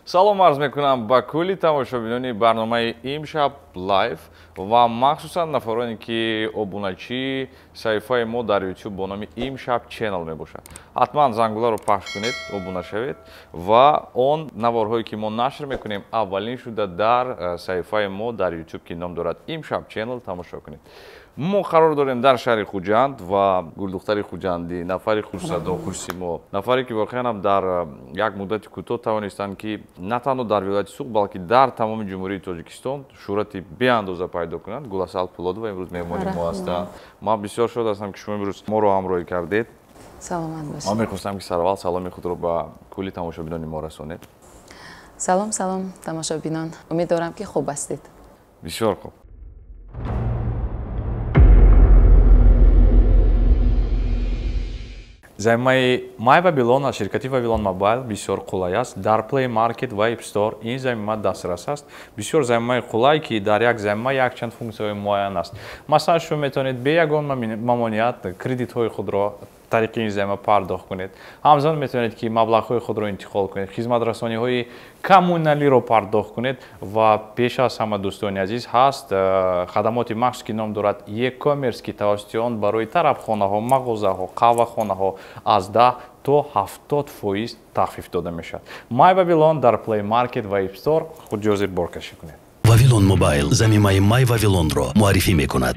салом арз мекунам ба кулли тамошобинони барномаи имшаб лайв ва махсусан нафароне ки обуначии саҳифаи мо дар YouTube бо номи имшаб ченел мебошад. ҳатман зангуларо пахш кунед, обуна шавед ва он наворҳое ки мо нашр мекунем аввалин шуда дар саҳифаи мо дар YouTube ки ном дорад имшаб ченел тамошо кунед. мо қарор дорем дар шаҳри Хуҷанд ва гулдухтари хуҷандӣ, нафари хушсадо, хушсимо, нафаре ки воқеан ҳам дар як муддати кӯтоҳ тавонистанд ки на танҳо дар вилояти Суғ, балки дар тамоми ҷумҳурии Тоҷикистон шӯҳрати беандоза пайдо кунанд. Гуласал Пулодова имрӯз меҳмони мо ҳастанд. Ман бисёр шод ҳастам ки шумо имрӯз моро ҳамроҳӣ кардед. Саломат бошед. Ман мехостам ки сараввал саломи худро ба кулли тамошобинони мо расонед. Салом, тамошобинон. Умед дорам ки хуб ҳастед. Бисёр хуб. Займаи My Babylon аз ширкати Babylon Mobile бисёр қулай аст. Дар Play Market ва App Store ин займима дастрас аст. Бисёр займаи қулай ки дар як займима якчанд функсияҳои муайян аст. Масалан, шумо метавонед бе ягон мамоният кредитҳои худро тариқи ин займа пардохт кунед. ҳамзамон метавонед ки маблағҳои худро интиқол кунед, хизматрасониҳои коммуналиро пардохт кунед ва пеш аз ҳама дӯстони азиз ҳаст хадамоти махсус ки ном дорад e-commerce ки тавассути он барои тарабхонаҳо, мағозаҳо, қаҳвахонаҳо аз 10 то 70% тахфиф дода мешавад. My Babylon дар Play Market ва App Store худ ҷозиб боркашӣ кунед. Babylon Mobile замимаи My Babylonро муаррифӣ мекунад.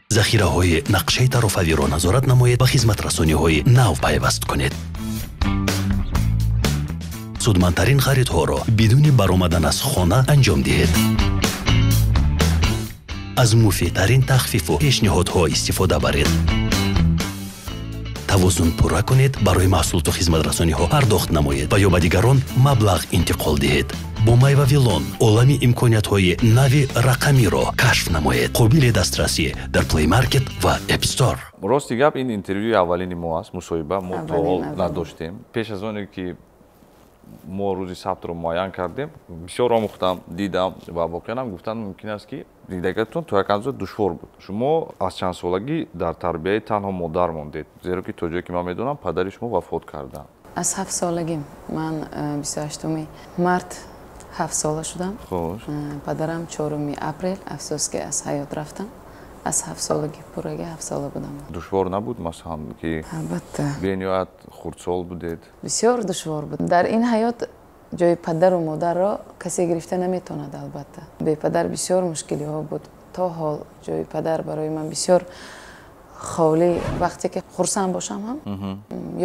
захираҳои нақшаи тарофавиро назорат намоед ва хизматрасониҳои нав пайваст кунед. судмандтарин харидҳоро бидуни баромадан аз хона анҷом диҳед. аз муфидтарин тахфифу пешниҳодҳо истифода баред. тавозун пурра кунед, барои маҳсулоту хизматрасониҳо пардохт намоед ва ё ба дигарон маблағ интиқол диҳед. бо My Babylon олами имкониятҳои нави рақамиро кашф намоед. қобили дастрасӣ дар Play Market ва App Store. рости гап ин интервюи аввалини мо аст, мусоҳиба мо то ҳол надоштем. Пеш аз оне ки мо рӯзи сабтро муайян кардем, бисёр омӯхтам, дидам ва воқеан ҳам гуфтан мумкин аст ки зиндагиатон то як андоза душвор буд. шумо аз чандсолагӣ дар тарбияи танҳо модар мондед, зеро ки то ҷое ки ман медонам падари шумо вафот карданд. аз 7 солагим ман 28 март 7 сола шудам. Хош. Падарам 4 апрел афсӯс ки аз ҳаёт рафтам. аз 7 солагӣ пурраги 7 сола будам. душвор набуд масалан ки албатта бениҳоят хурдсол будед? бисёр душвор буд. дар ин ҳаёт ҷои падару модарро касе гирифта наметавонад. албатта бепадар бисёр мушкилиҳо буд. то ҳол ҷои падар барои ман бисёр ховли. вақте ки хурсанд бошам ҳам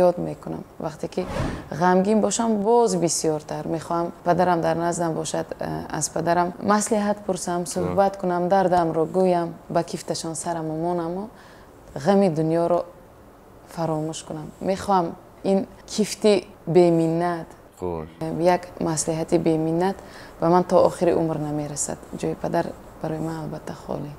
ёд мекунам, вақте ки ғамгин бошам боз бисёртар мехоҳам падарам дар наздам бошад. аз падарам маслиҳат пурсам, суҳбат кунам, дардамро гӯям, ба кифташон сараму монаму ғами дунёро фаромӯш кунам. мехоҳам ин кифти беминнат, як маслиҳати беминнат ба ман то охири умр намерасад. ҷои падар барои ман албатта холӣ.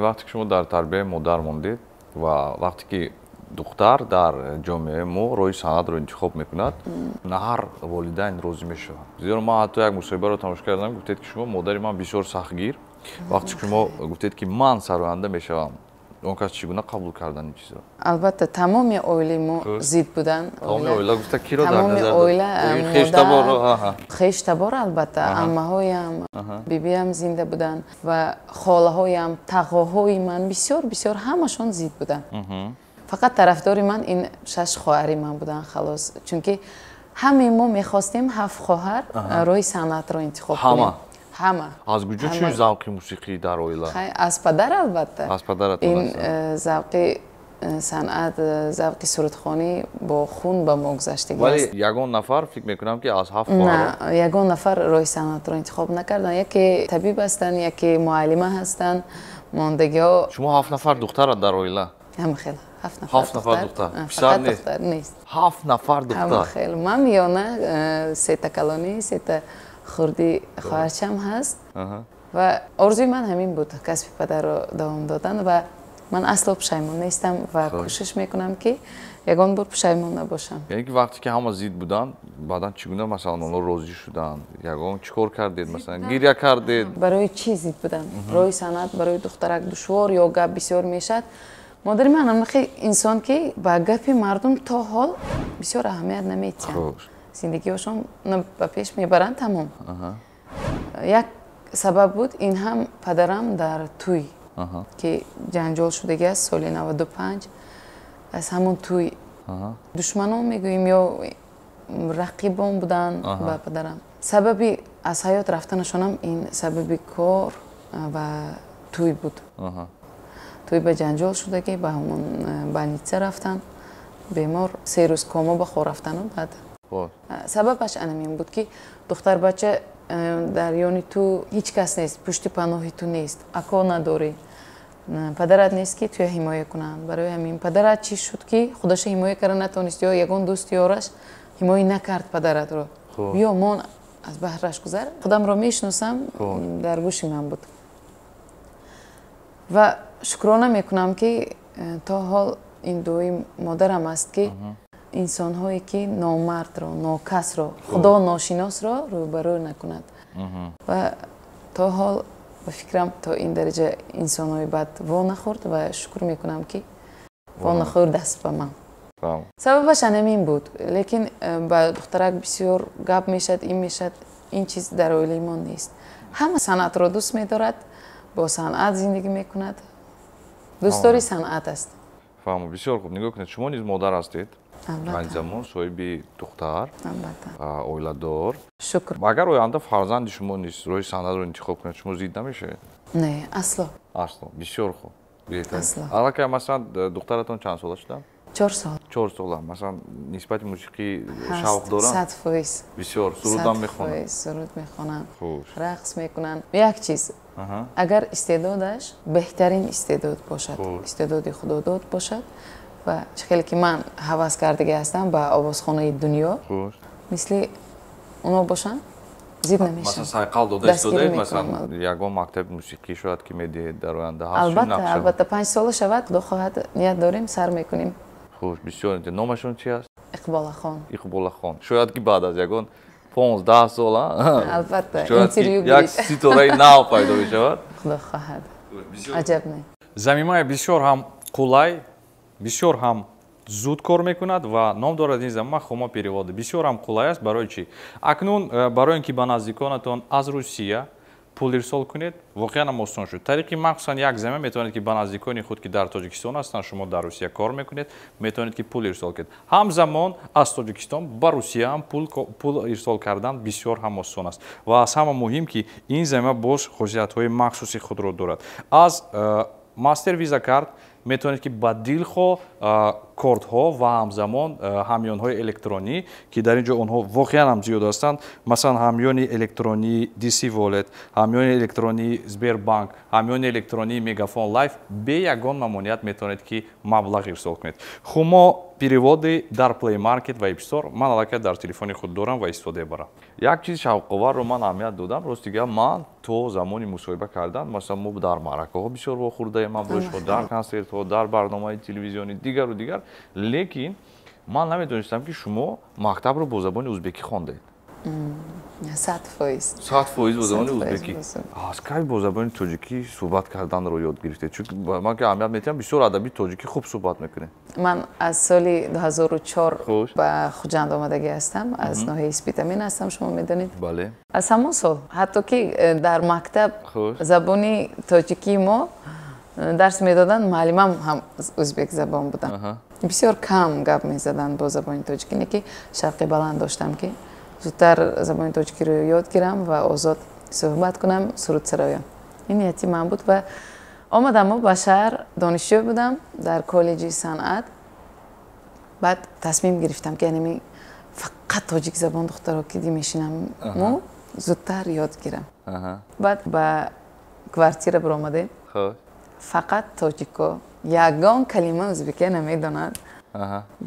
вақте ки шумо дар тарбияи модар мондед ва вақте ки духтар дар ҷомеаи мо роҳи санъатро интихоб мекунад, на ҳар волидайн розӣ мешаванд. зеро ман ҳатто як мусоҳибаро тамошо кардам, гуфтед ки шумо модари ман бисёр сахтгир. вақте ки шумо гуфтед ки ман сароянда мешавам, он кас чӣ гуна қабул кардан ин чизро? албатта тамоми оилаи мо зид будан. тамоми оила гуфта киро дар назар тамоми оила хештабор албатта аммаҳоям, бибиям зинда будан ва холаҳоям, тағоҳои ман бисёр ҳамашон зид будан. фақат тарафдори ман ин 6 хоҳари ман будан халос. чунки ҳамаи мо мехостем 7 хоҳар роҳи санъатро интихоб кунем. ҳама. аз куҷо чӣ завқи мусиқӣ дар оила? аз падар албатта. аз падаратон ин завқи санъат, завқи сурудхонӣ бо хун ба мо гузаштагӣ аст. вале ягон нафар фикр мекунам ки аз 7 хоҳар на ягон нафар роҳи санъатро интихоб накардан. яке табиб ҳастанд, яке муаллима ҳастанд, мондагиҳо. шумо 7 нафар духтарат дар оила? хел 7 нафар духтар. Писар нест. 7 нафар духтар. хел ман миёна 3 та калонӣ, 3 та хурди хоҳарчам ҳаст. و آرزوی من همین بود کسب پدر رو دوام دادن و من اصلا پشیمون نیستم و کوشش میکنم که یگان بار پشیمون نباشم. یعنی که وقتی که همه زید بودن بعدن چگونه مثلا اونا راضی شدن؟ یگان چیکار کردید مثلا گریه کردید؟ برای چی زید بودن؟ روی صنعت برای دخترک دشوار یا گپ بسیار میشد. مادر من هم انسان که با گپ مردم تا حال بسیار اهمیت نمیدن. زندگیشون به پیش میبرن تمام. یک سبب بود این هم پدرم در توی که جنجال شده است سال 95 از همون توی دشمنان میگوییم یا رقیبان بودن با پدرم. سببی از حیات رفتنشون هم این سببی کار و توی بود. توی به جنجال شده که به همون بلنیچه رفتن بیمار 3 روز کوما بخور رفتن و بعد سببش این بود که دختر بچه در یونی تو هیچ کس نیست، پشت پناهی تو نیست، اکا نداری، پدرت نیست که توی حمایه کنن. برای همین پدرت چی شد که خودش حمایه کردن نتونست یا یگان دوست یارش حمایه نکرد پدرت رو. بیا من از بهرش گذر خودم رو میشناسم در گوش من بود و شکرانه میکنم که تا حال این دوی مادرم است که انسان هایی که نامرد رو، ناکس رو، خدا ناشناس رو روبرو نکند و تا حال به فکرم تا این درجه انسان های بد وا نخورد و شکر میکنم که وا نخورد دست به من. سببش همین بود، لیکن با دخترک بسیار گپ میشد، این میشد، این چیز در اولی ما نیست. همه صنعت رو دوست میدارد، با صنعت زندگی میکند، دوستداری صنعت است. فهمم. بسیار خوب. نگاه کنید شما نیز مادر هستید. زمان صاحب دختر اویلادور. شکر. اگر آینده فرزند شما نیست روی صنعت رو انتخاب کنید شما زید نمیشه؟ نه اصلا. اصلا. بسیار خوب. اصلا. حالا که مثلا دخترتون چند سالش دارد؟ 4 سال. 4 سال. مثلا نسبت موسیقی شوق دارن؟ 100%. بسیار. سرود هم میخونن؟ سرود میخونن. رقص میکنن. یک چیز. اگر استعدادش بهترین استعداد باشد، استعداد خدا داد باشد و خیلی که من هوس کرده هستم با آوازخانه دنیا مثل اونا باشن زید نمیشن. مثلا سایقل داده استعداد مثلا یگان مکتب موسیقی شاید که میدهید در آینده هست؟ البته 5 سال شود خدا خواهد نیت داریم سر میکنیم. خوش. بسیار. نامشون چی است؟ اقبال خان. اقبال خان. شاید که بعد از یگان 15 سال البته اینترویو یک ستاره نو پیدا بشود. خدا خواهد. عجب نه. زمینه بسیار هم قولای، بسیار هم زود کار میکند و نام دارد این زمینه خوما перевод. بسیار هم قولای است برای چی؟ اکنون برای اینکه به نزدیکانتان از روسیه پول ارسال کنید واقعا هم آسان شد. طریقی مخصوصا یک زمین میتونید که به نزدیکان خود که در تاجیکستان هستند شما در روسیه کار میکنید میتونید که پول ارسال کنید. همزمان از تاجیکستان به روسیه هم پول ارسال کردن بسیار هم آسان است و از همه مهم که این زمین باز خصوصیت های مخصوصی خود را دارد. از ماستر ویزا کارت میتونید که با دلخو کارت ها و همزمان همیان های الکترونی که در اینجا اونها واقعا هم زیاد هستند، مثلا همیان الکترونی دیسی والت، همیان الکترونی سبربانک، همیان الکترونی مگافون لایف به یگان ممانعت میتونید که مبلغ ارسال کنید. شما переводы در پلی مارکت و اپ استور من الان در تلفن خود دارم و استفاده برم. یک چیز شوق‌آور رو من اهمیت دادم. راستیگه من تو زمانی مصاحبه کردن مثلا ما در معرکه ها بسیار واخورده من بروش در کنسرت ها در برنامه تلویزیونی دیگر و دیگر، لیکن من نمیدونستم که شما مکتب رو با زبان ازبکی خوانده. 100%. 100% با زبان ازبکی. از کی با زبان تاجیکی صحبت کردن رو یاد گرفته؟ چون من که اهمیت میدم بسیار ادبی تاجیکی خوب صحبت میکنه. من از سال 2004 به خوجند آمدگی هستم، از ناحیه اسپیتامین هستم شما میدونید. بله. از همون سال حتی که در مکتب زبانی تاجیکی ما درس میدادن معلمم هم ازبک زبان بودن. بسیار کم گپ میزدن با زبان تاجیکی که شرقی بلند داشتم که زودتر زبان تاجیکی رو یاد گیرم و آزاد صحبت کنم سرود سرایان. این نیتی من بود و آمدم و به شهر دانشجو بودم در کالج صنعت. بعد تصمیم گرفتم که یعنی فقط تاجیک زبان دخترها که میشینم مو زودتر یاد گیرم. بعد به کوارتیر برآمدیم. فقط تاجیکا یگان کلمه ازبکی نمیدونند.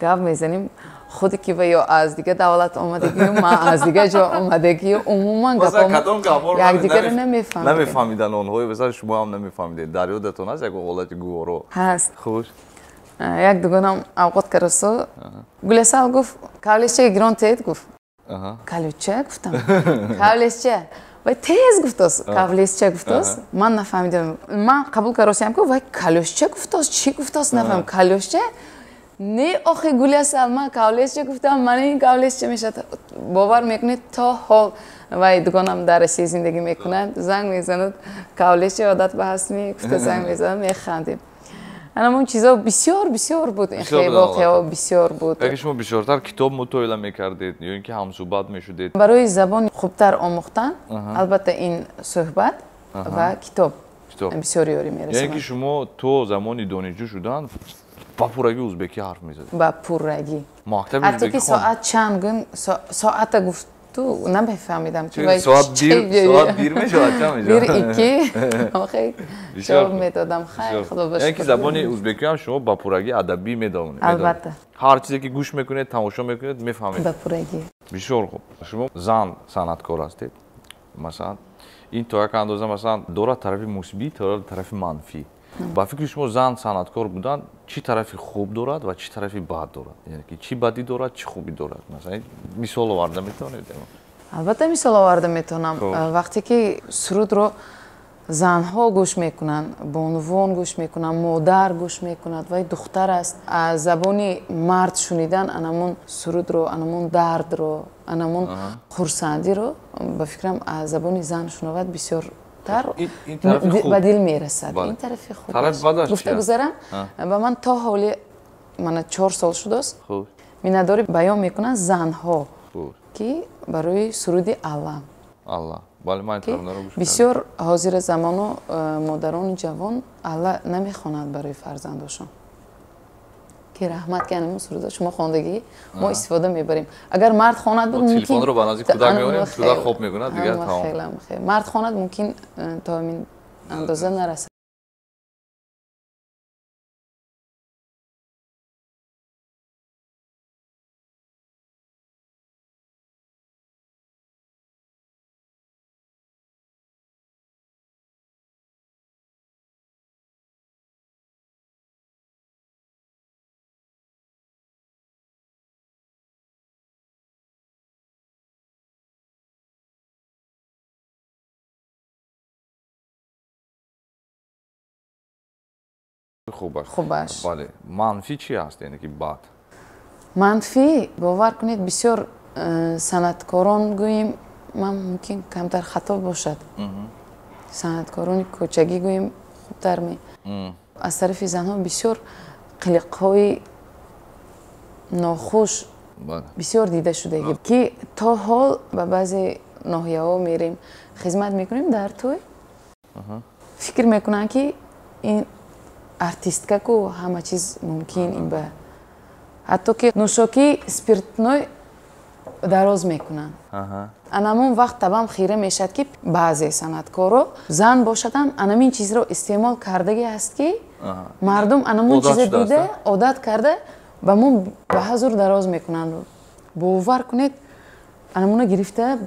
گپ میزنیم خودی که و یا از دیگه دولت آمدگی و ما از دیگه جا آمدگی و عموما یک دیگه رو نمیفهمیدن. نمیفهمیدن اونهایی مثلا شما هم نمیفهمیدید. در یادتون هست یک اوقات گوارو هست. خوش. یک دوگانم اوقات کرسو گلسال گفت کالیشه گران تید گفت. کالیچه گفتم. کالیشه. وای تیز گفتاست. کالیشه گفتاست. من نفهمیدم. من قبول کردم که وای کالیشه گفتاست. چی گفتاست نفهم کالیشه. نه آخه گلسال من کالیشه گفتم من این کالیشه میشه باور میکنید تا حال وای دوگانم در سی زندگی میکنند زنگ میزند کالیشه عادت به هست گفته زنگ میزنم میخندیم. اون چیزا بسیار بود این خیلی واقعا بسیار بود. اگه شما بیشتر کتاب مطالعه میکردید یا اینکه همصحبت میشدید برای زبان خوبتر آموختن البته این صحبت و کتاب بسیار یاری میرسه. یعنی که شما تو زمانی دانشجو شدن با پورگی ازبکی حرف میزدید؟ با پورگی. حتی که ساعت چند گن ساعت گفت تو نمیفهمیدم که ساعت دیر میشد چند دیر ایکی آخه جواب میدادم خیلی خدا باشکر. یعنی که زبان ازبکی هم شما با پورگی ادبی میدونید؟ البته هر چیزی که گوش میکنید تماشا میکنید میفهمید؟ با پورگی. بسیار خوب. شما زن صنعتکار هستید مثلا این تا یک اندازه مثلا داره طرف مثبت تا طرف منفی. با فکر شما زن صنعتکار بودن چی طرفی خوب دارد و چی طرفی بد دارد؟ یعنی که چی بدی دارد چی خوبی دارد؟ مثلا مثال آورده میتونید؟ البته مثال آورده میتونم. وقتی که سرود رو زنها گوش میکنن، بانوان گوش میکنن، مادر گوش میکند و دختر است از زبانی مرد شنیدن انمون سرود رو، انمون درد رو، انمون خرسندی رو به فکرم از زبانی زن شنود بسیار این طرف خوب به دل میرسد. این طرف خوب طرف بدش گفته گذارم و من تا حالی من 4 سال شده است مینداری بیان میکنن زنها که برای سرود الله بله من طرفدار گوش بسیار حاضر زمان و مادران جوان الله نمیخواند برای فرزندشون که رحمت کنیم سرود شما خواندگی ما استفاده میبریم. اگر مرد خواند بود ممکن تلفن رو به نزدیک کودک میبریم کودک خوب میکنه دیگه تمام. خیلی مرد خواند ممکن تا این اندازه نرسه. خوبش. بله. منفی چی هست یعنی که بد؟ منفی باور کنید بسیار صنعتکاران گوییم من ممکن کمتر خطا باشد. صنعتکاران کوچگی گوییم خوبتر می. از طرف زنها بسیار قلق‌های ناخوش بسیار دیده شده که تا حال به بعضی ناحیه‌ها میریم خدمت میکنیم در توی فکر میکنن که این ارتیستکا کو همه چیز ممکن این به حتی که نوشاکی سپیرتنوی دراز میکنن. انمون وقت تبام خیره میشد که بعضی صنعتکارا زن باشدن انمین چیز رو استعمال کردگی است که مردم انمون چیز دیده عادت کرده به مون به حضور دراز میکنن. باور کنید انمون گرفته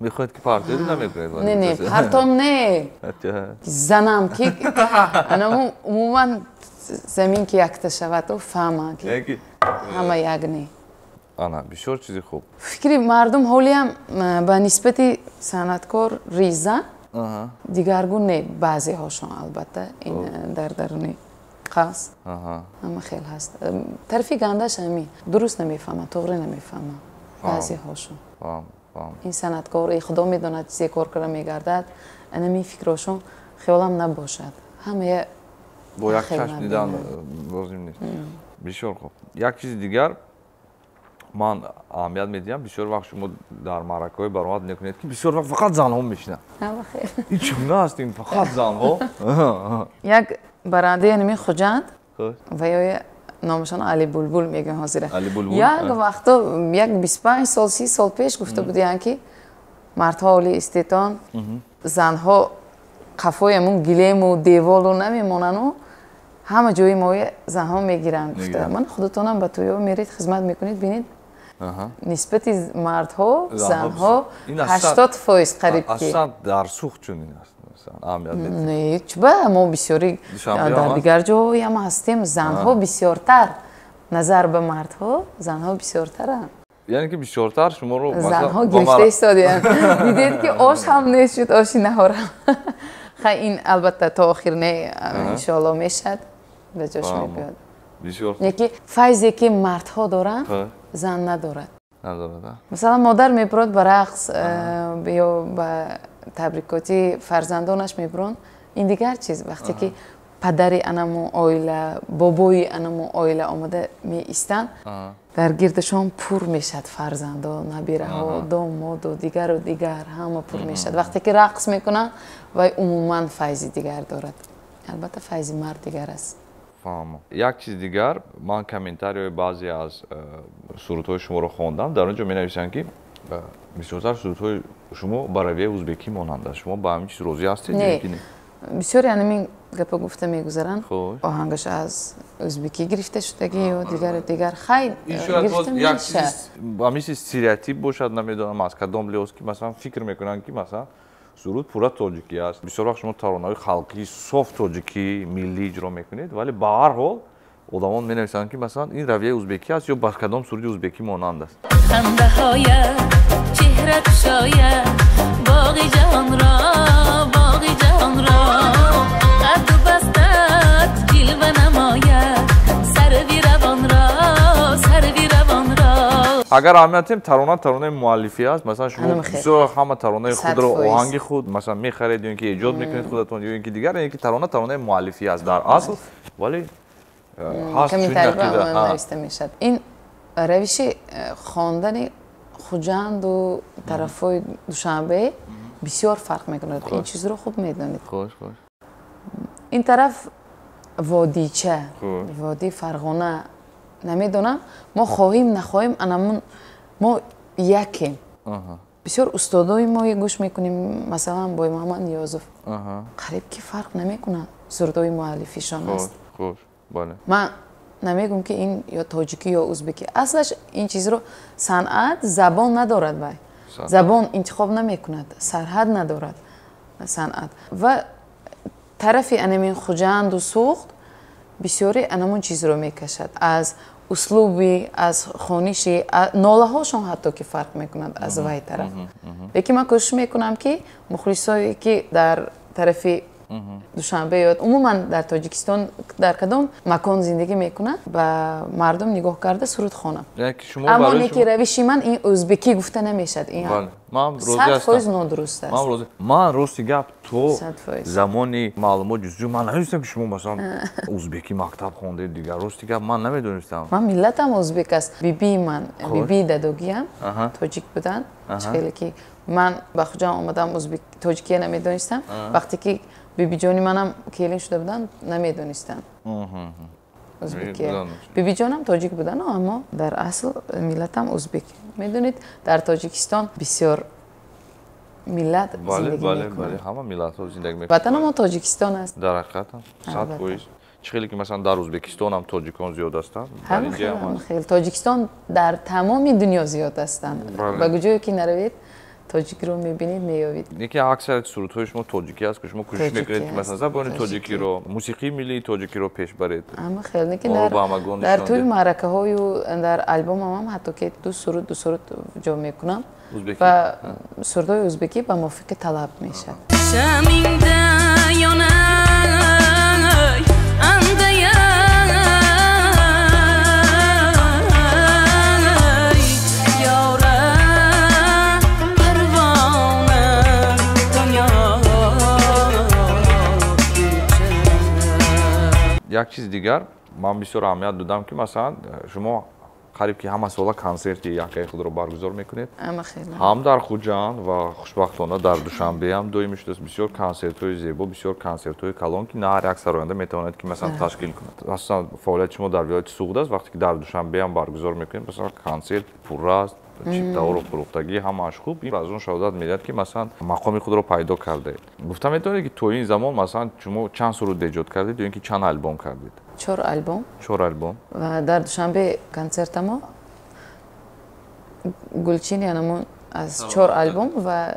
میخواید که پارتیل نمیکنید؟ نه پارتام نه زنم که انمون عموما زمین که یکتا شود و فهمه که همه یک نه. آنا بسیار چیزی خوب. فکری مردم حالی هم به نسبت صنعتکار ریزن دیگرگون نه بعضی هاشون البته این در درونی خاص اما خیلی هست. طرفی گندش همی درست نمیفهمه طوری نمیفهمه بعضی هاشون. این صنعتکار خدا میداند چیزی کار کرده میگردد انمی فکرشون خیالم نباشد همه با یک چشم دیدن لازم نیست. بسیار خوب. یک چیز دیگر من اهمیت میدیم بسیار وقت شما در معرکه‌های برآمد نکنید که بسیار وقت فقط زنها میشنن. این چونه هست این فقط زنها؟ یک برنده انمی خوجند و یا نامشان علی بلبل میگن حاضره. یک وقت یک 25 سال 30 سال پیش گفته بودن که مردها اولی استیتان زنها قفایمون گلیم و دیوال رو نمیمونن و ҳама ҷои мои занҳо мегиранд гуфта ман худатонам ба туё меред хизмат мекунед бинед нисбати мардҳо занҳо 80% қариб ки аслан дар сух чун ин аст аҳамият медиҳед не чуба мо бисёри дар дигар ҷоҳои ҳам ҳастем занҳо бисёртар назар ба мардҳо занҳо бисёртаранд яъне ки бисёртар шуморо занҳо гирифта истодиянд дидед ки ош ҳам нест шуд оши наҳорам хай ин албатта то охир не иншоалло мешад ба ҷош мебиёд бисёр яки файзе ки мардҳо доранд зан надорад надорад масалан модар мебурад ба рақс ё ба табрикоти фарзандонаш мебурон ин дигар чиз вақте ки падари анаму оила бобои анаму оила омада меистанд дар гирдашон пур мешад фарзандо набираҳо домоду дигару дигар ҳама пур мешад вақте ки рақс мекунанд вай умуман файзи дигар дорад албатта файзи мард дигар аст фаҳмам як чиз дигар ман комментарияи баъзе аз сурудҳои шуморо хондам дар он ҷо менависанд ки бисёртар сурудҳои шумо ба равияи узбекӣ монанд аст шумо ба ҳамин чиз розӣ ҳастед не бисёре ҳамин гапа гуфта мегузаранд оҳангаш аз ӯзбекӣ гирифта шудагӣ ё дигар хайр гирифта мешад ҳамин чиз стереотип бошад намедонам аз кадом лиҳоз ки масалан фикр мекунанд ки масалан суруд пурра тоҷикӣ аст бисёр вақт шумо таронаҳои халқии соф тоҷикӣ миллӣ иҷро мекунед вале ба ҳар ҳол одамон менависанд ки масалан ин равияи узбекӣ аст ё ба кадом суруди узбекӣ монанд аст خنده‌هایت چهره‌ت شاید باقی جهان را قد و بستت جلوه نماید سروی روان را агар аҳамиятем таронаи муаллифӣ аст масалан шумо бисёр ҳама таронаи худро оҳанги худ масалан мехаред ё ин ки эҷод мекунед худатон ё ин ки дигар яъне ки таронаи муаллифӣ аст дар асл вале ҳаст нависта мешад ин равиши хондани хуҷанду тарафҳои душанбе бисёр фарқ мекунад ин чизро хуб медонед ин тараф водича води фарғона намедонам мо хоҳем нахоҳем анамун мо якем бисёр устодои мо гӯш мекунем масалан бой муҳаммад ниёзов қариб ки фарқ намекунад сурдои муаллифишон аст ман намегӯм ки ин ё тоҷикӣ ё узбекӣ аслаш ин чизро санъат забон надорад вай забон интихоб намекунад сарҳад надорад санъат ва тарафи анамин хуҷанду сӯхт бисёре анамун чизро мекашад аз услуби аз хониши нолаҳошон ҳатто ки фарқ мекунад аз вай тараф лекин ман кӯшиш мекунам ки мухлисое ки дар тарафи душанбе ё умуман дар тоҷикистон дар кадом макон зиндагӣ мекунад ба мардум нигоҳ карда суруд хонам аммо не ки равиши ман ин ӯзбекӣ гуфта намешад ин 100% нодуруст аст ман рости гап то замони маълумот ҷустуҷӯ ман намедонистам ки шумо масалан ӯзбекӣ мактаб хондед дигар рости гап ман намедонистам ман миллатам ӯзбек аст бибии ман бибии дадогиам тоҷик буданд хеле ки ман ба хуҷам омадам тоҷикия намедонистам вақте ки бибиҷони манам келин шуда буданд намедонистанд ӯзбекия бибиҷонам тоҷик буданд аммо дар асл миллатам ӯзбек медонед дар тоҷикистон бисёр миллат зиндагӣ мекунад ҳама миллатҳо зиндагӣ мекунад ватани мо тоҷикистон аст дар ҳақиқатам 100% чӣ хеле ки масалан дар ӯзбекистон ҳам тоҷикон зиёд ҳастанд хеле тоҷикистон дар тамоми дунё зиёд ҳастанд ба куҷое ки наравед тоҷикиро мебинед меёвед яке аксарияти сурудҳои шумо тоҷикӣ аст ки шумо кӯшиш мекунед ки масалан забони тоҷикиро мусиқии миллии тоҷикиро пеш баред аммо хеле ки дар тӯи маъракаҳою дар альбомам ҳам ҳатто ки ду суруд ҷо мекунам ва сурудҳои ӯзбекӣ ба мувофиқи талаб мешад як чиз дигар ман бисёр аҳамият додам ки масалан шумо қариб ки ҳама сола консерти якаи худро баргузор мекунед. ама хеле ҳам дар Хуҷанд ва хушбахтона дар Душанбе ҳам доимӣ шудааст бисёр консертҳои зебо, бисёр консертҳои калон ки на ҳар як сароянда метавонад ки масалан ташкил кунад. Асосан фаъолияти шумо дар вилояти Суғд аст, вақте ки дар Душанбе ҳам баргузор мекунед, масалан консерт пурра аст, чиптаору фурӯхтагӣ ҳамааш хуб. Аз он шаҳодат медиҳад ки масалан мақоми худро пайдо кардаед. Гуфта метавонед ки то ин замон масалан шумо чанд суруд эҷод кардед ё ин ки чанд альбом кардед? 4 альбом. 4 альбом. ва дар Душанбе концертамо гулчин янамон аз 4 альбом ва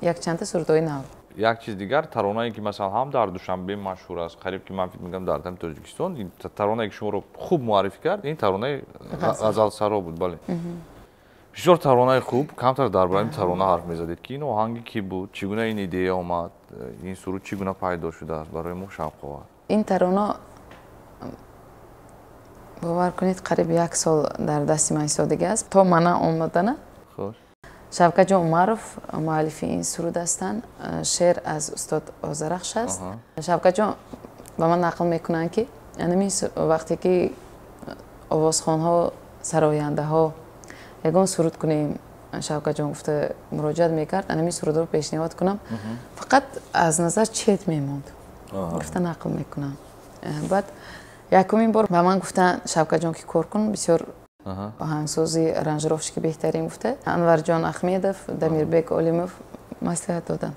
якчанда сурудҳои нав. Як чиз дигар, таронае ки масалан ҳам дар Душанбе машҳур аст, қариб ки ман фикр мекунам дар тамоми Тоҷикистон, ин таронае ки шуморо хуб муаррифӣ кард, ин таронаи ғазалсаро буд, бале. Бисёр таронаи хуб, камтар дар бораи тарона ҳарф мезадед ки ин оҳанги ки буд, чӣ гуна ин идея омад, ин суруд чӣ гуна пайдо шудааст, барои мо шавқовар. Ин тарона бовар кунед қариб 1 сол дар дасти ман истодагӣ аст. То мана омадана Хуш. Шавкатҷон Умаров муаллифи ин суруд ҳастанд. Шеър аз устод Озарахш аст. Шавкатҷон ба ман нақл мекунанд ки анами вақте ки овозхонҳо, сарояндаҳо ягон суруд кунем, Шавкатҷон гуфта муроҷиат мекард, анами сурудро пешниҳод кунам, фақат аз назар чет мемонд. Гуфта нақл мекунам. Баъд якумин бор ба ман гуфтанд Шавкатҷон ки кор кун, бисёр оҳангсози аранжировщики беҳтарин гуфта. Анварҷон Ахмедов, Дамирбек Олимов маслиҳат доданд.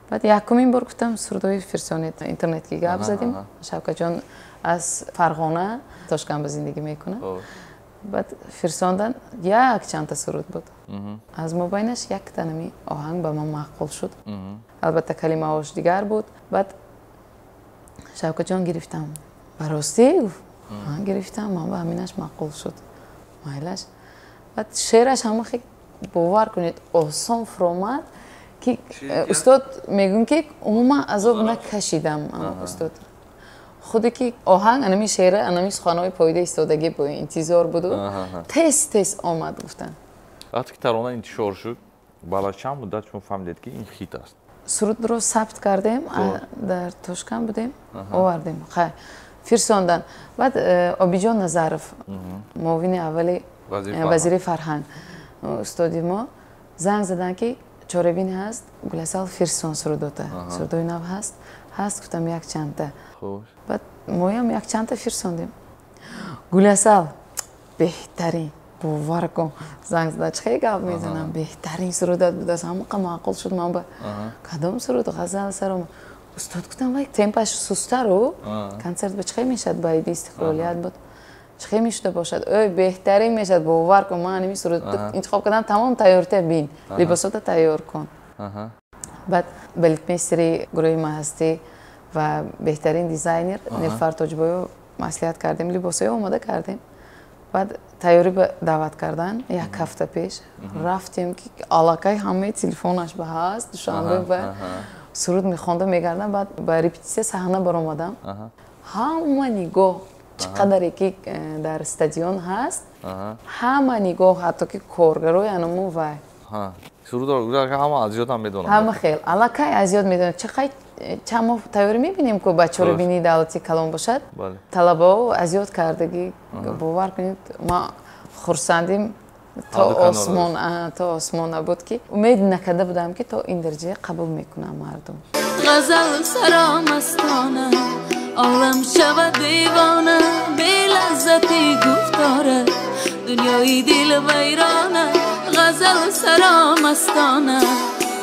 Баъд якумин бор гуфтам сурудҳои фирсонет интернетки гап задем. Шавкатҷон аз Фарғона Тошканба зиндагӣ мекунад. Баъд фирсондан якчанда суруд буд. Аз мобайнаш яктанами оҳанг ба ман маъқул шуд. Албатта калимаҳош дигар буд. Баъд Шавкатҷон гирифтам. Ба ростӣ гуфт? Ман гирифтам, ман ба ҳаминаш маъқул шуд. Майлаш. Баъд шеъраш ҳама хеле бовар кунед осон фуромад ки устод мегӯяд ки умуман азоб накашидам. Устод худе ки оҳанг анами шеъра, анами суханҳои поида истодагӣ бо интизор буду. Тез омад гуфтан. Вақте ки тарона интишор шуд, баъд аз чанд муддат шумо фаҳмидед ки ин хит аст? Сурудро сабт кардем, дар Тошкан будем, овардем. Фирсондан. Баъд Обиҷон Назаров, муовини аввали вазири фарҳанг, устоди мо занг заданд ки чорабин ҳаст, Гуласал фирсон сурудота, сурудҳои нав ҳаст, гуфтам якчанда. Баъд моям якчанда фирсондем. Гуласал беҳтарин, бовар кун, занг зада чӣ хеле гап мезанам, беҳтарин сурудат будааст, ҳамақа маъқул шуд. Ман ба кадом суруд ғазал саром устод гуфтам вай темпаш сустару концерт ба чӣ хеле мешавад, ба иди истиқлолият буд, чӣ хеле мешуда бошад, ой беҳтарин мешавад, бовар кун, ман ҳамин сурудро интихоб кардам, тамом тайёрта бин, либосота тайёр кун. Баъд балетмейстери гурӯҳи маҳастӣ ва беҳтарин дизайнер Нилуфар Тоҷбоева маслиҳат кардем, либосҳои омода кардем. Баъд тайёрӣ ба даъват кардан як ҳафта пеш рафтем ки аллакай ҳамаи телефонаш ба ҳаст, Душанбе ба суруд мехондам, мегардам. Баъд ба репетисия саҳна баромадам. Ҳама нигоҳ чӣ қадаре ки дар стадион ҳаст, ҳама нигоҳ, ҳатто ки коргарои анамон вай. Сурудро ҳама аз ёд ҳам медонам. Ҳама хел аллакай аз ёд медонад. Чанд моҳ тайёрӣ мебинем ки ба чорабини давлати калон бошад. Талабаҳо аз ёд кардагӣ, бовар кунед, ман хурсандим то осмон набуд ки умед накарда будам ки то ин дараҷа қабул мекунам мардум. غزل سرا مستانه عالم شود دیوانه بی لذتی گفتاره دنیای دل ویرانه غزل سرا مستانه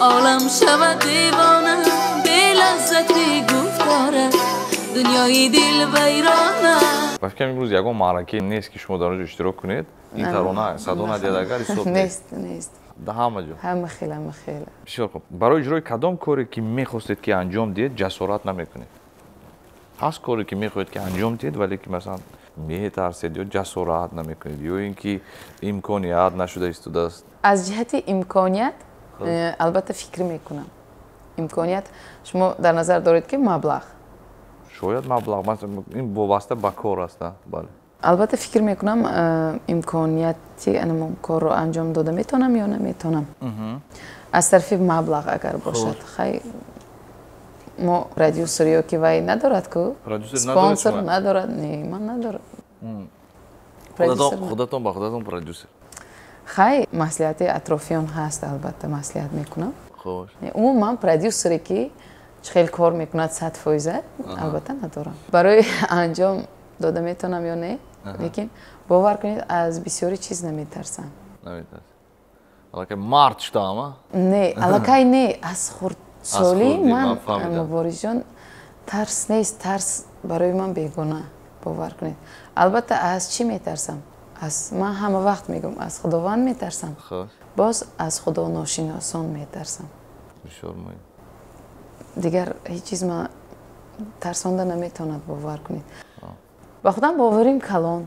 عالم شود دیوانه بی لذتی گفتاره دنیای دل ویرانه. ба фикрам имрӯз ягон маъраке нест ки шумо дар онҷо иштирок кунед, ин тарона садо надиадагар ҳисоб нест. ҳама ҷо. Ҳама хел. Бисёр хуб. Барои иҷрои кадом коре ки мехостед ки анҷом диҳед, ҷасорат намекунед? Ҳаст коре ки мехоҳед ки анҷом диҳед, вале ки масалан метарсед ё ҷасорат намекунед, ё ин ки имконият нашуда истодааст? Аз ҷиҳати имконият албатта фикр мекунам. Имконият шумо дар назар доред ки маблағ. Шояд маблағ, масалан ин вобаста ба кор аст, бале. Албатта фикр мекунам имконияти анамон корро анҷом дода метавонам ё наметавонам. Аз тарафи маблағ агар бошад. Хай мо продюсер ё ки вай надорад ку? Спонсор надорад? Не, ман надорад. خودتون با خودتون پرودوسر خیلی مسئولیت اطرافیان هست البته مسئولیت میکنم خوش عموما پرودوسری که خیلی کار میکند 100% البته ندارم برای انجام داده میتونم یا نه لیکن باور کنید از بسیاری چیز نمیترسم نمیتونم حالا که مرد شده اما نه علاقه نه از خردسالی من فهمیدم. مبارز جان ترس نیست ترس برای من بیگانه باور کنید البته از چی میترسم از من همه وقت میگم از خداوند میترسم خوش باز از خدا ناشناسان میترسم بسیار مهم دیگر هیچ چیز من ترسانده نمیتواند باور کنید با خودم باوریم کلان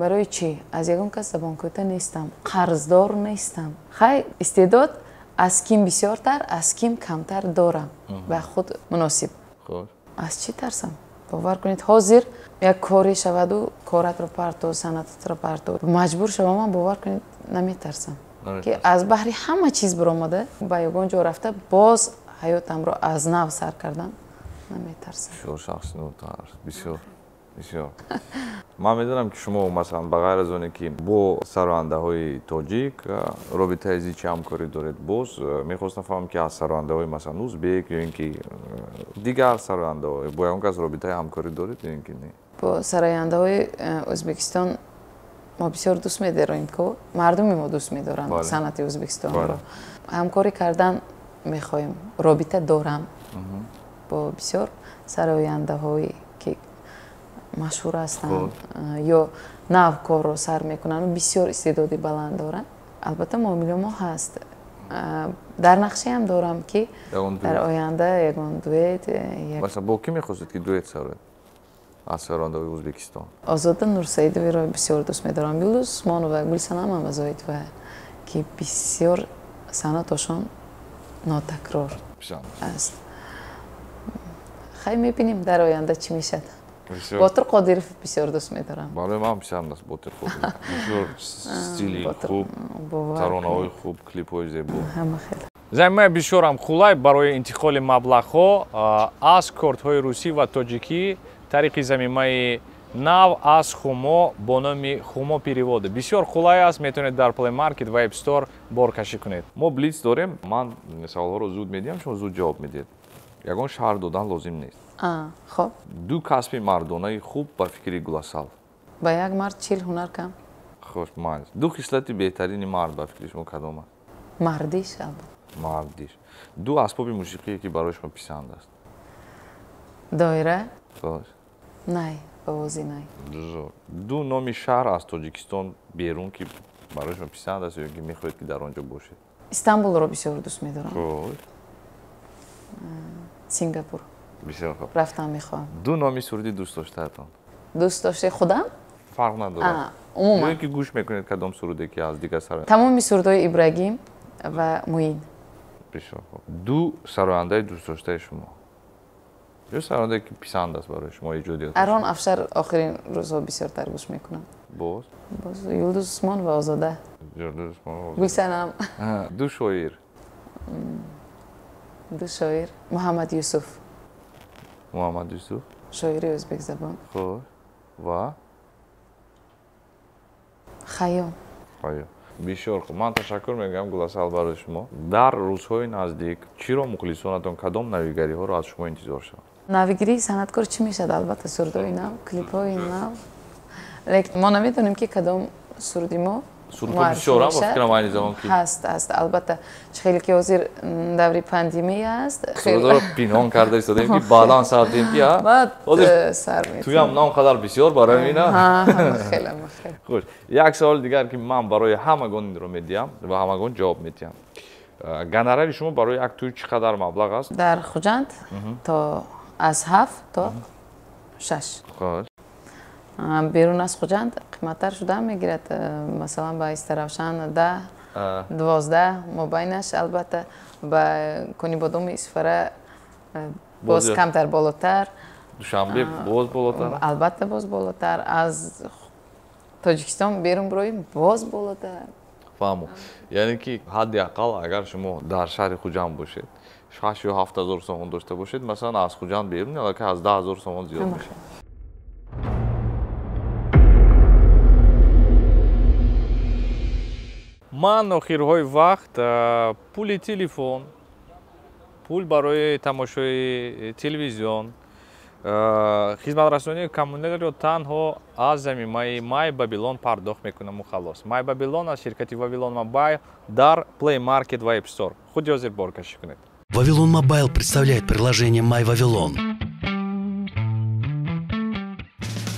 برای چی از یگان کس زبان کوته نیستم قرضدار نیستم خیلی استعداد از کیم بسیارتر از کیم کمتر دارم به خود مناسب خوش از چی ترسم باور کنید حاضر یک کاری شود و کارت رو پرتو سنتت رو پرتو مجبور شوم من باور کنید نمیترسم که از بحری همه چیز برآمده به یگان جا رفته باز حیاتم رو از نو سر کردم نمیترسم بسیار شخص نوتر بسیار بسیار من میدونم که شما مثلا بغیر از اونه که با سرانده های تاجیک رابطه ازی چه همکاری دارید باز میخواستم فهم که از سرانده های مثلا ازبک یا اینکه دیگر سرانده های با اون کس رابطه همکاری دارید یا اینکه نه با سراینده های ازبکستان ما بسیار دوست می‌داریم که مردم ما دوست می‌دارن صنعت ازبکستان رو همکاری کردن می‌خوایم رابطه دارم با بسیار سراینده های که مشهور هستند یا نو کار رو سر میکنن و بسیار استعدادی بلند دارن البته معامله ما هست در نقشه هم دارم که در آینده یگان دویت مثلا با کی می‌خواستید که دویت سرید از سرانده های ازبکستان آزاده نورسیدوی رو بسیار دوست می‌دارم یولدوز اسمانو و گلسنم هم ازایت و که بسیار صنعتشان ناتکرار است خیلی می‌بینیم در آینده چی میشه باتر قادیرف بسیار دوست می‌دارم برای من بسیار است باتر قادیرف بسیار استیلی خوب ترانه‌های خوب کلیپ‌های زیبا همه خیلی زمینه бисёрам қулай барои интиқоли маблағҳо аз кортҳои русӣ ва тоҷикӣ тариқи замимаи нав аз хумо бо номи хумо переводе бисёр қулай аст метавонед дар Play Market ва App Store боркашӣ кунед мо блиц дорем ман саволҳоро зуд медиҳам шумо зуд ҷавоб медиҳед ягон шаҳр додан лозим нест خب ду касби мардонаи хуб ба фикри Гуласал با یک مرد 40 هنر کم خوش майз ду хислати беҳтарини мард ба фикри шумо кадом аст مردیش البته мардиш ду асбоби мусиқие ки барои шумо писанд аст دایره خوش نه بازی نه ду номи шаҳр аз тоҷикистон берун ки барои шумо писанд аст ё ки мехоҳед ки дар он ҷо бошед استانبول رو بسیار دوست می‌دارم خوш سینگاپور бисёр хуб رفتم می‌خوام ду номи сурди дӯст доштаатон دوست داشته خودم фарқ надорад عموما ё ки гӯш мекунед кадом суруде ки аз дигар сар تمام سرودهای ابراهیم و موین бисёр хуб ду сарояндаи дӯстдоштаи шумо ё сарояндае ки писанд аст барои шумо эҷодиёт اران افشار آخرین روزها بسیار تر گوش میکنم боз باز یلدوز عثمان و آزاده گلسنم ду шоир دو شاعر محمد یوسف муҳаммад юсуф شاعری ازبک زبان خوش ва خیام ҳайо бисёр хуб ман ташаккур мегӯям Гуласал барои шумо дар рӯзҳои наздик чиро мухлисонатон кадом навигариҳоро аз шумо интизор шавад навигири санъаткор чӣ мешавад албатта сурдҳои нав клипҳои нав лекин мо наметонем ки кадом сурди мо сурдҳо бисёр ба фикрам айни замон ки ҳаст албатта хеле ки ҳозир даври пандемия аст сурдҳоро пинҳон карда истодем ки баъдан сардем ки ҳозир сар туям на он қадар бисёр барои мина хеле хуш як саволи дигар ки ман барои ҳамагон инро медиҳам ва ҳамагон ҷавоб медиҳам гонорари шумо барои як тӯй чӣ қадар маблағ аст дар хуҷанд то аз 7 то 6 хуш берун аз хуҷанд қиматтар шуда мегирад масалан ба истаравшан 10 12 мобайнаш албатта ба конибодоми исфара боз камтар болотар душанбе боз болотар албатта боз болотар аз тоҷикистон берун бироим боз болотар фаҳмо яъне ки ҳадди ақал агар шумо дар шаҳри хуҷанд бошед 6 ё 7 000 сомон дошта бошед масалан аз хуҷанд берун аллакай аз 10 000 сомон зиёд мешавад ман охирҳои вақт пули телефон, пул барои тамошои телевизион, хизматрасонии коммуналиро танҳо аз замимаи Май Бабилон пардохт мекунам халос. Май Бабилон аз ширкати Вавилон Мобайл дар Play Market ва App Store. Худ ёзер боркашӣ кунед. Вавилон Мобайл представляет приложение Май Вавилон.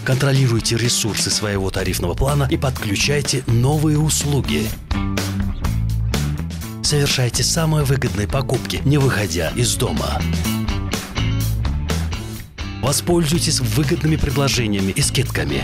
Контролируйте ресурсы своего тарифного плана и подключайте новые услуги. Совершайте самые выгодные покупки, не выходя из дома. Воспользуйтесь выгодными предложениями и скидками.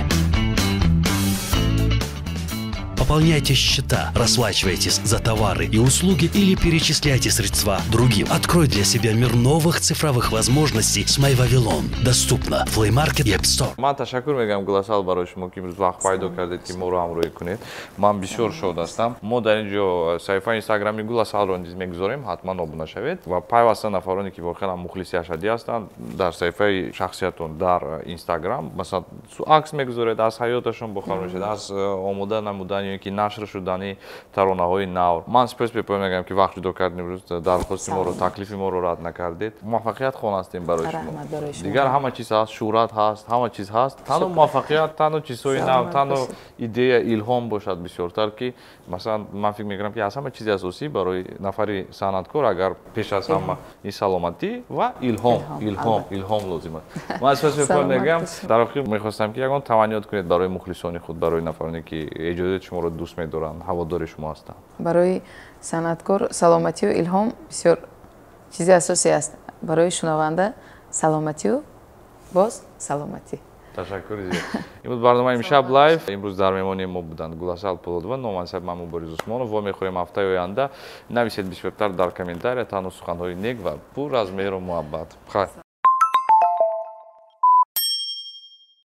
Пополняйте счета, расплачивайтесь за товары и услуги или перечисляйте средства другим. Открой для себя мир новых цифровых возможностей с Май Вавилон. Доступно в Play Market и App Store. Ман ташаккур мегӯям Гуласал барои шумо ки имрӯз вақт пайдо кардед ки моро ҳамроҳӣ кунед. Ман бисёр шод ҳастам. Мо дар ин ҷо саҳифаи инстаграми Гуласалро низ мегузорем. ҳатман обуна шавед ва пайваста нафароне ки воқеан мухлиси ашадӣ ҳастанд дар саҳифаи шахсиятон дар инстаграм масалан акс мегузоред аз ҳаёташон бохабар мешавед, аз омода намудани ки нашр шудани таронаҳои нав. Ман сипас бепоён мегӯям ки вақт ҷудо кардед имрӯз дархости моро, таклифи моро рад накардед. Муваффақият хонастем барои шумо. Дигар ҳама чиз ҳаст, шӯҳрат ҳаст, ҳама чиз ҳаст. Танҳо муваффақият, танҳо чизҳои нав, танҳо идея, илҳом бошад бисёртар ки масалан ман фикр мекунам ки аз ҳама чизи асосӣ барои нафари санъаткор агар пеш аз ҳама ин саломатӣ ва илҳом лозим аст. Ман сипас бепоён мегӯям. Дар охир мехостам ки ягон таванниёт кунед барои мухлисони худ, барои нафароне ки эҷодиёти шуморо дӯст медоранд, ҳаводори шумо ҳастанд. барои санъаткор саломатию илҳом бисёр чизи асосӣ аст. барои шунаванда саломатию боз саломатӣ. Ташаккур зиёд. Имрӯз барномаи имшаб лайв. Имрӯз дар меҳмонии мо буданд Гуласал Полодова, номансаб ман Муборриз Усмонов. Ва мехоҳем ҳафтаи оянда нависед бисёртар дар комментария танҳо суханҳои нек ва пур аз меҳру муҳаббат. Хайр.